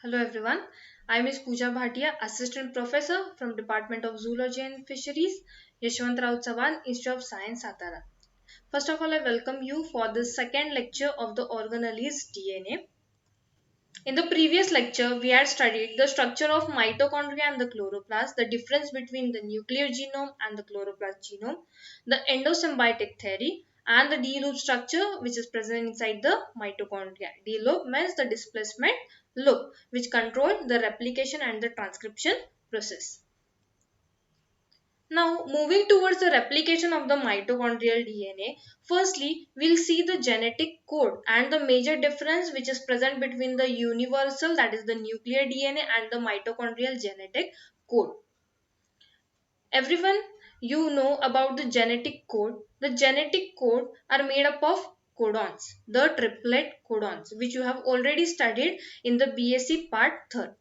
Hello everyone. I am Ms. Pooja Bhatia, Assistant Professor from Department of Zoology and Fisheries, Yashwantrao Chavan, Institute of Science, Satara. First of all, I welcome you for the second lecture of the organelles DNA. In the previous lecture, we had studied the structure of mitochondria and the chloroplast, the difference between the nuclear genome and the chloroplast genome, the endosymbiotic theory, and the D-loop structure which is present inside the mitochondria. D-loop means the displacement loop which control the replication and the transcription process. Now, moving towards the replication of the mitochondrial DNA, firstly, we'll see the genetic code and the major difference which is present between the universal, that is the nuclear DNA, and the mitochondrial genetic code. Everyone, you know about the genetic code. The genetic code are made up of codons, the triplet codons, which you have already studied in the BSc part 3rd.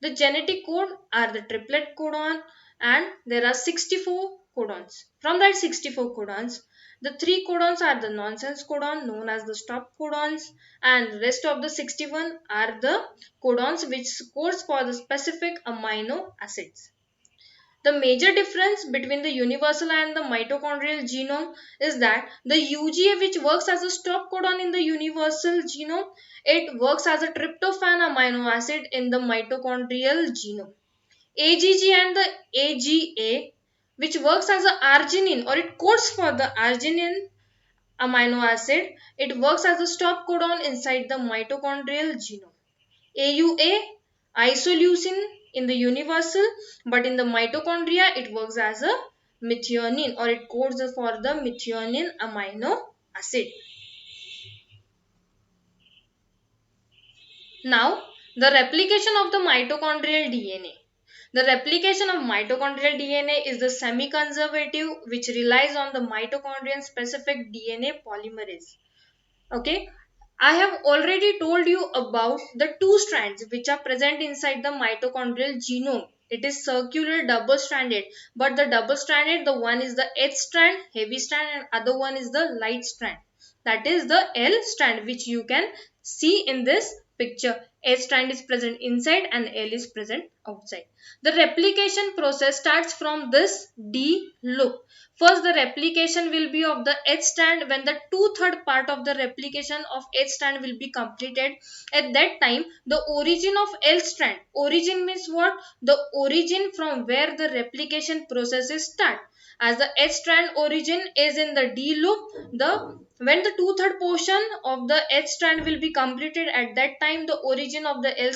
The genetic code are the triplet codon and there are 64 codons. From that 64 codons, the 3 codons are the nonsense codon known as the stop codons, and rest of the 61 are the codons which codes for the specific amino acids. The major difference between the universal and the mitochondrial genome is that the UGA, which works as a stop codon in the universal genome, it works as a tryptophan amino acid in the mitochondrial genome. AGG and the AGA, which works as a arginine or it codes for the arginine amino acid, it works as a stop codon inside the mitochondrial genome. AUA, isoleucine in the universal, but in the mitochondria it works as a methionine or it codes for the methionine amino acid. Now, the replication of the mitochondrial DNA. The replication of mitochondrial DNA is the semi-conservative which relies on the mitochondrial specific DNA polymerase. Okay, I have already told you about the two strands which are present inside the mitochondrial genome. It is circular double stranded, but the double stranded, the one is the H strand, heavy strand, and other one is the light strand. That is the L strand which you can see in this picture. H strand is present inside and L is present outside. The replication process starts from this D loop. First, the replication will be of the H strand when the 2/3 part of the replication of H strand will be completed. At that time, the origin of L strand, origin means what? The origin from where the replication processes start. As the H strand origin is in the D loop, when the 2/3 portion of the H strand will be completed, at that time the origin of the L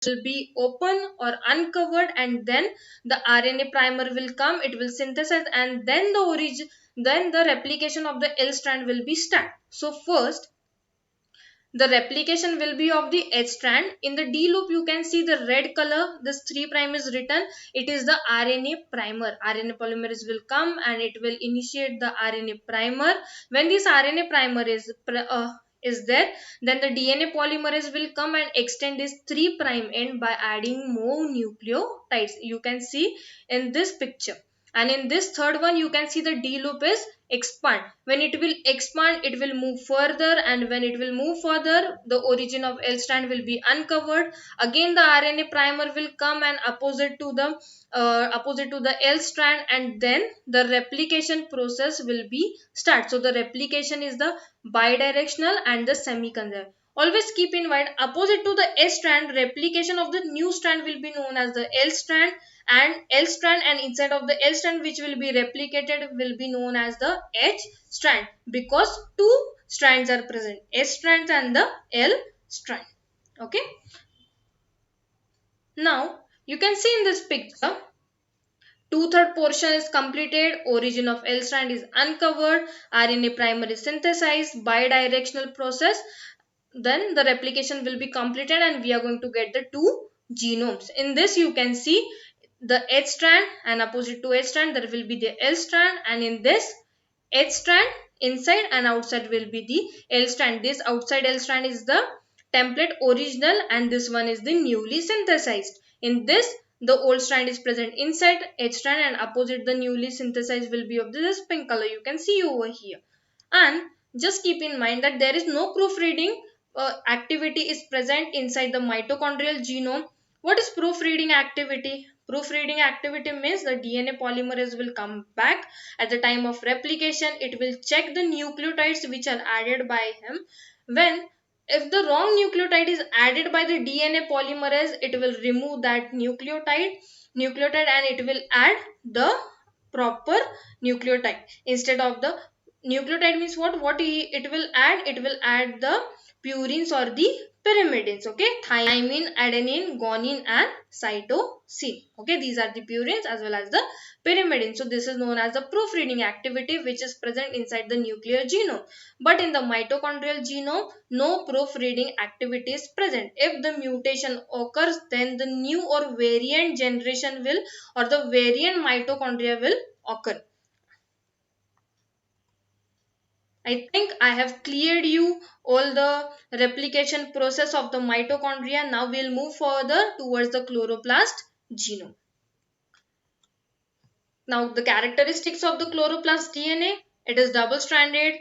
will be open or uncovered, and then the RNA primer will come, it will synthesize, and then the replication of the L strand will be start. So first the replication will be of the H strand. In the D loop you can see the red color, this 3' is written, it is the RNA primer. RNA polymerase will come and it will initiate the RNA primer. When this RNA primer is there, then the DNA polymerase will come and extend this 3' end by adding more nucleotides. You can see in this picture. And in this third one you can see the D loop is expand. When it will expand, it will move further, and when it will move further, the origin of L strand will be uncovered. Again the RNA primer will come and opposite to the L strand, and then the replication process will be start. So the replication is the bidirectional and the semi-conservative. Always keep in mind, opposite to the S strand, replication of the new strand will be known as the L strand, and inside of the L strand which will be replicated will be known as the H strand, because two strands are present, S strand and the L strand. Okay. Now you can see in this picture, 2/3 portion is completed, origin of L strand is uncovered, RNA primer is synthesized, bidirectional process, then the replication will be completed and we are going to get the two genomes. In this you can see the H strand, and opposite to H strand there will be the L strand, and in this H strand inside and outside will be the L strand. This outside L strand is the template original and this one is the newly synthesized. In this the old strand is present inside H strand and opposite the newly synthesized will be of this pink color. You can see over here. And just keep in mind that there is no proofreading activity is present inside the mitochondrial genome. What is proofreading activity? Proofreading activity means the DNA polymerase will come back at the time of replication. It will check the nucleotides which are added by him. When if the wrong nucleotide is added by the DNA polymerase, it will remove that nucleotide and it will add the proper nucleotide instead of the nucleotide means it will add, it will add the purines or the pyrimidines. Okay, thymine, adenine, guanine and cytosine. Okay, these are the purines as well as the pyrimidine. So this is known as the proofreading activity which is present inside the nuclear genome. But in the mitochondrial genome, no proofreading activity is present. If the mutation occurs, then the new or variant generation will or the variant mitochondria will occur. I think I have cleared you all the replication process of the mitochondria. Now we'll move further towards the chloroplast genome. Now the characteristics of the chloroplast DNA, it is double stranded,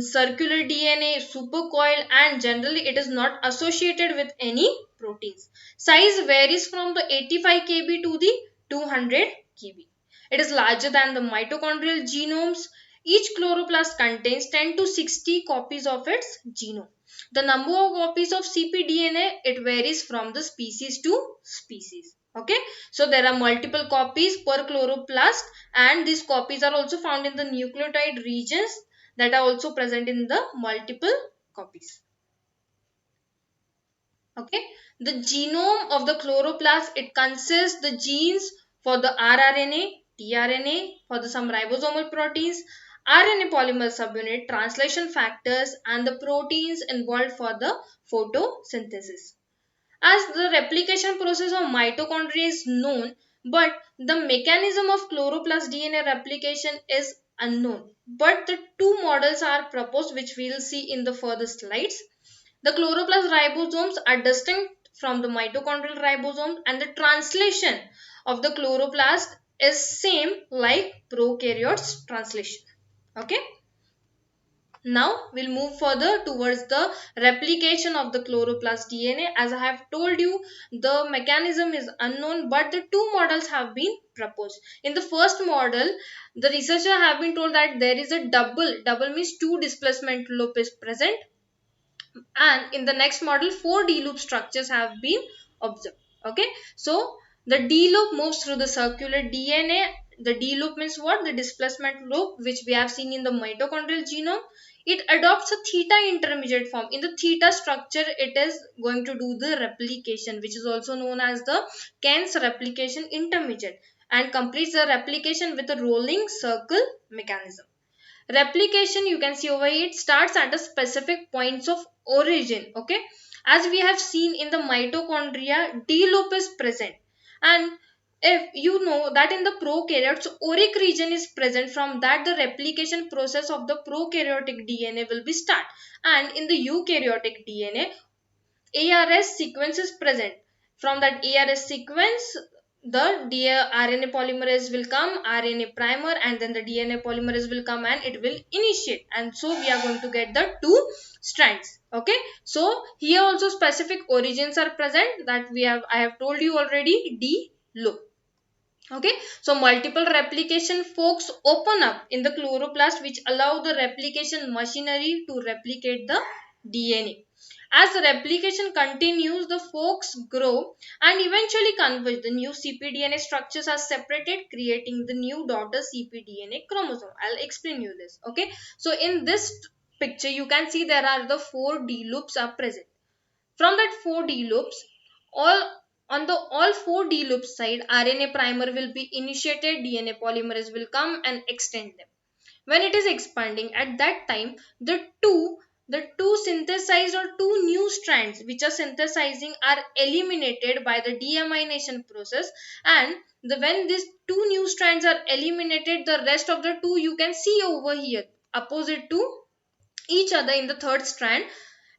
circular DNA, supercoiled and generally it is not associated with any proteins. Size varies from the 85 kb to the 200 kb. It is larger than the mitochondrial genomes. Each chloroplast contains 10 to 60 copies of its genome. The number of copies of cpDNA, it varies from the species to species. Okay, so there are multiple copies per chloroplast and these copies are also found in the nucleotide regions that are also present in the multiple copies. Okay, the genome of the chloroplast, it consists the genes for the rRNA, tRNA, for the some ribosomal proteins, RNA polymer subunit, translation factors and the proteins involved for the photosynthesis. As the replication process of mitochondria is known, but the mechanism of chloroplast DNA replication is unknown. But the two models are proposed which we will see in the further slides. The chloroplast ribosomes are distinct from the mitochondrial ribosomes and the translation of the chloroplast is same like prokaryotes translation. Okay. Now we'll move further towards the replication of the chloroplast DNA. As I have told you, the mechanism is unknown, but the two models have been proposed. In the first model, the researcher have been told that there is a double means two displacement loop is present, and in the next model 4 D loop structures have been observed. Okay, so the D loop moves through the circular DNA. The D loop means what? The displacement loop which we have seen in the mitochondrial genome. It adopts a theta intermediate form. In the theta structure, it is going to do the replication, which is also known as the Ken's replication intermediate, and completes the replication with a rolling circle mechanism. Replication, you can see over here, it starts at a specific points of origin. Okay, as we have seen in the mitochondria, D loop is present, and if you know that in the prokaryotes oric region is present, from that the replication process of the prokaryotic DNA will be start, and in the eukaryotic DNA ARS sequence is present. From that ARS sequence, the RNA polymerase will come, RNA primer, and then the DNA polymerase will come and it will initiate. And so we are going to get the two strands. Okay. So here also specific origins are present that I have told you already, D loop. Okay, so multiple replication forks open up in the chloroplast which allow the replication machinery to replicate the DNA. As the replication continues, the forks grow and eventually converge. The new cpDNA structures are separated, creating the new daughter cpDNA chromosome. I'll explain you this. Okay, so in this picture you can see there are the 4 D loops are present. From that 4 D loops, all 4 D loops side, RNA primer will be initiated, DNA polymerase will come and extend them. When it is expanding, at that time, the two synthesized or two new strands which are synthesizing are eliminated by the deamination process, and when these two new strands are eliminated, the rest of the two you can see over here opposite to each other in the third strand.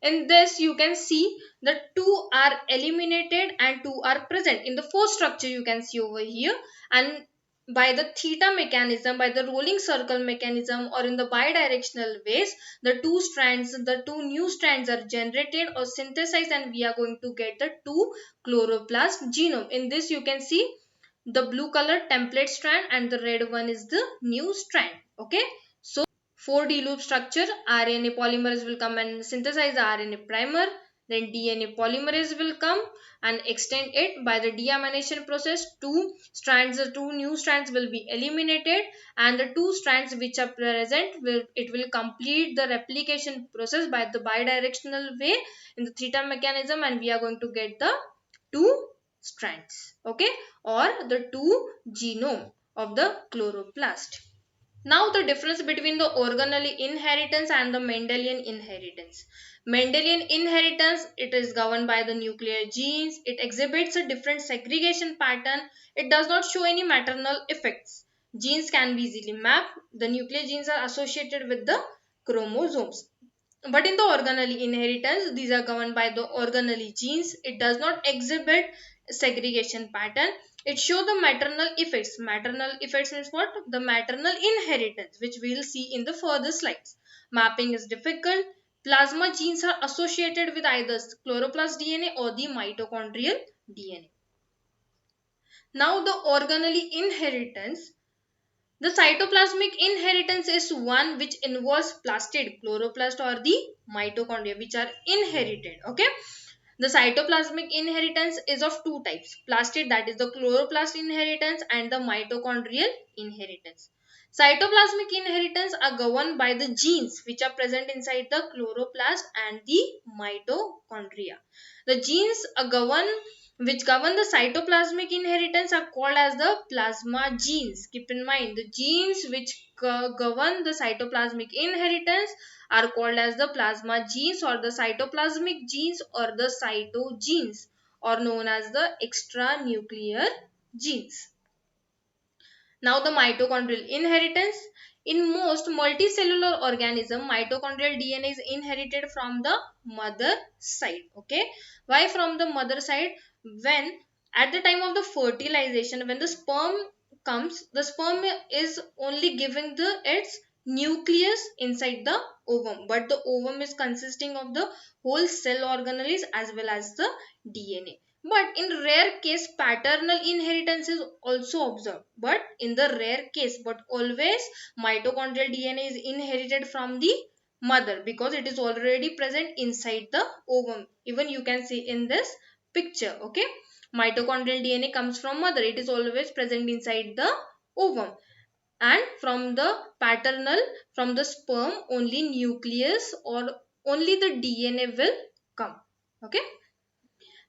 In this you can see the two are eliminated and two are present. In the fourth structure you can see over here, and by the theta mechanism, by the rolling circle mechanism, or in the bidirectional ways, the two new strands are generated or synthesized, and we are going to get the two chloroplast genome. In this you can see the blue color template strand and the red one is the new strand. Okay, so 4D loop structure, RNA polymerase will come and synthesize the RNA primer. Then DNA polymerase will come and extend it by the deamination process. The two new strands will be eliminated, and the two strands which are present will complete the replication process by the bidirectional way in the theta mechanism, and we are going to get the two strands, okay, or the two genome of the chloroplast. Now the difference between the organelle inheritance and the Mendelian inheritance. Mendelian inheritance, it is governed by the nuclear genes. It exhibits a different segregation pattern. It does not show any maternal effects. Genes can be easily mapped. The nuclear genes are associated with the chromosomes. But in the organelle inheritance, these are governed by the organelle genes. It does not exhibit segregation pattern. It shows the maternal effects. Maternal effects means what? The maternal inheritance, which we will see in the further slides. Mapping is difficult. Plasma genes are associated with either chloroplast DNA or the mitochondrial DNA. Now the organelle inheritance. The cytoplasmic inheritance is one which involves plastid, chloroplast or the mitochondria, which are inherited. Okay. The cytoplasmic inheritance is of two types. Plastid, that is the chloroplast inheritance, and the mitochondrial inheritance. Cytoplasmic inheritance are governed by the genes which are present inside the chloroplast and the mitochondria. The genes which govern the cytoplasmic inheritance are called as the plasma genes. Keep in mind, the genes which govern the cytoplasmic inheritance are called as the plasma genes or the cytoplasmic genes or the cytogenes, or known as the extranuclear genes. Now the mitochondrial inheritance. In most multicellular organism, mitochondrial DNA is inherited from the mother side. Okay. Why from the mother side? When at the time of the fertilization, when the sperm comes, the sperm is only giving its nucleus inside the ovum, but the ovum is consisting of the whole cell organelles as well as the DNA. But in rare case, paternal inheritance is also observed. But in the rare case, but always mitochondrial DNA is inherited from the mother because it is already present inside the ovum. Even you can see in this picture. Okay, mitochondrial DNA comes from mother. It is always present inside the ovum. And from the from the sperm, only nucleus or only the DNA will come. Okay.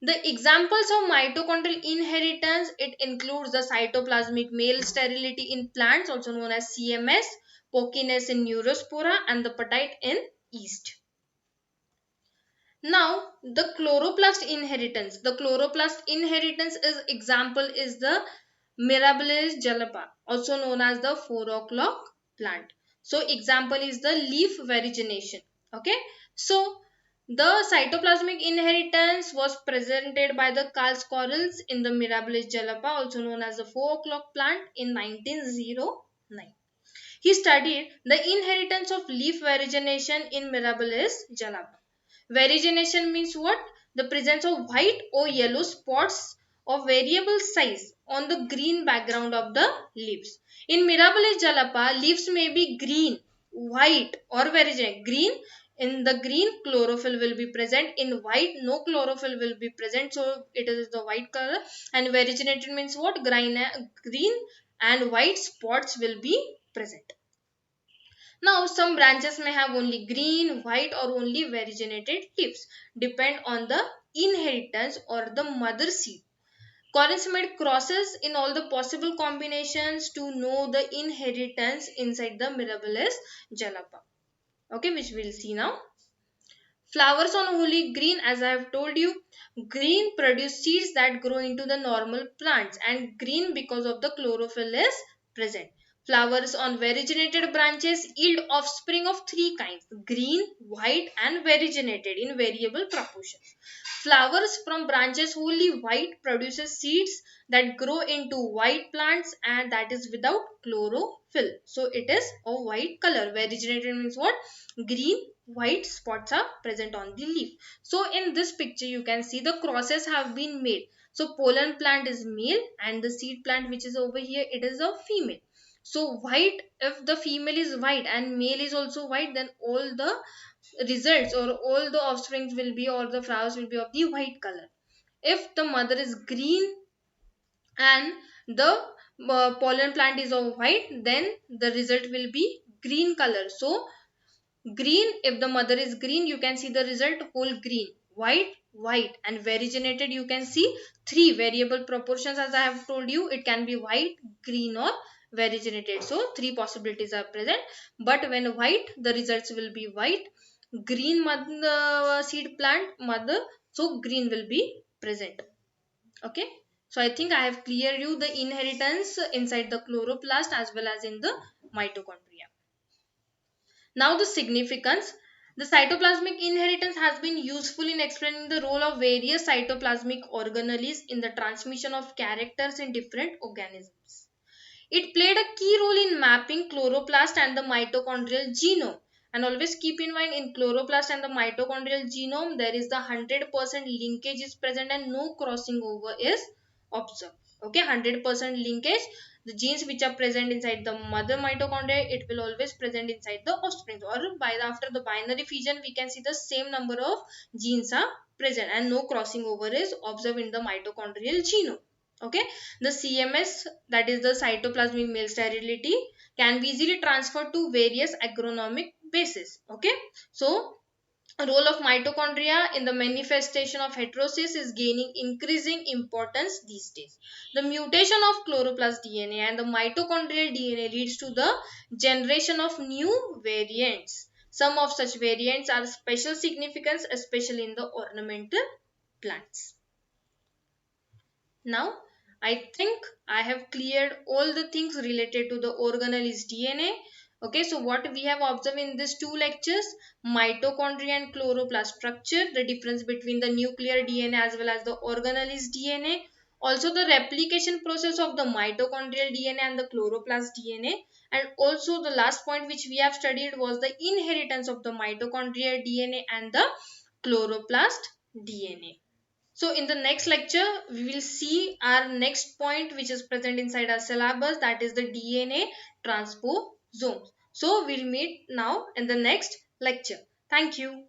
The examples of mitochondrial inheritance, it includes the cytoplasmic male sterility in plants, also known as CMS, pockiness in Neurospora, and the petite in yeast. Now, the chloroplast inheritance. The chloroplast inheritance example is the Mirabilis jalapa, also known as the 4 o'clock plant. So, example is the leaf variegation. Okay. So, the cytoplasmic inheritance was presented by the Carl Scorrels in the Mirabilis jalapa, also known as the 4 o'clock plant, in 1909. He studied the inheritance of leaf variegation in Mirabilis jalapa. Variegation means what? The presence of white or yellow spots of variable size on the green background of the leaves. In Mirabilis jalapa, leaves may be green, white or variegated. Green, in the green chlorophyll will be present. In white, no chlorophyll will be present. So it is the white color. And variegated means what? Green and white spots will be present. Now, some branches may have only green, white or only variegated leaves. Depend on the inheritance or the mother seed. Collins made crosses in all the possible combinations to know the inheritance inside the Mirabilis jalapa. Okay, which we will see now. Flowers on only green, as I have told you. Green produce seeds that grow into the normal plants, and green because of the chlorophyll is present. Flowers on variegated branches yield offspring of three kinds: green, white, and variegated in variable proportions. Flowers from branches wholly white produces seeds that grow into white plants, and that is without chlorophyll. So it is a white color. Variegated means what? Green, white spots are present on the leaf. So in this picture you can see the crosses have been made. So pollen plant is male and the seed plant which is over here, it is a female. So white, if the female is white and male is also white, then all the results or all the offsprings will be, or the flowers will be of the white color. If the mother is green and the pollen plant is of white, then the result will be green color. So green, if the mother is green, you can see the result whole green. White, white, and variegated, you can see three variable proportions. As I have told you, it can be white, green, or variegated. So three possibilities are present. But when white, the results will be white. Green mother, seed plant mother, so green will be present. Okay. So I think I have cleared you the inheritance inside the chloroplast as well as in the mitochondria. Now the significance. The cytoplasmic inheritance has been useful in explaining the role of various cytoplasmic organelles in the transmission of characters in different organisms. It played a key role in mapping chloroplast and the mitochondrial genome. And always keep in mind, in chloroplast and the mitochondrial genome, there is the 100% linkage is present and no crossing over is observed. Okay, 100% linkage. The genes which are present inside the mother mitochondria, it will always present inside the offspring. Or by after the binary fission, we can see the same number of genes are present and no crossing over is observed in the mitochondrial genome. Okay, the CMS, that is the cytoplasmic male sterility, can be easily transferred to various agronomic bases. Okay, so role of mitochondria in the manifestation of heterosis is gaining increasing importance these days. The mutation of chloroplast DNA and the mitochondrial DNA leads to the generation of new variants. Some of such variants are special significance, especially in the ornamental plants. Now, I think I have cleared all the things related to the organelles DNA. Okay, so what we have observed in these two lectures: mitochondria and chloroplast structure, the difference between the nuclear DNA as well as the organelles DNA, also the replication process of the mitochondrial DNA and the chloroplast DNA, and also the last point which we have studied was the inheritance of the mitochondrial DNA and the chloroplast DNA. So in the next lecture, we will see our next point which is present inside our syllabus, that is the DNA transposomes. So we'll meet now in the next lecture. Thank you.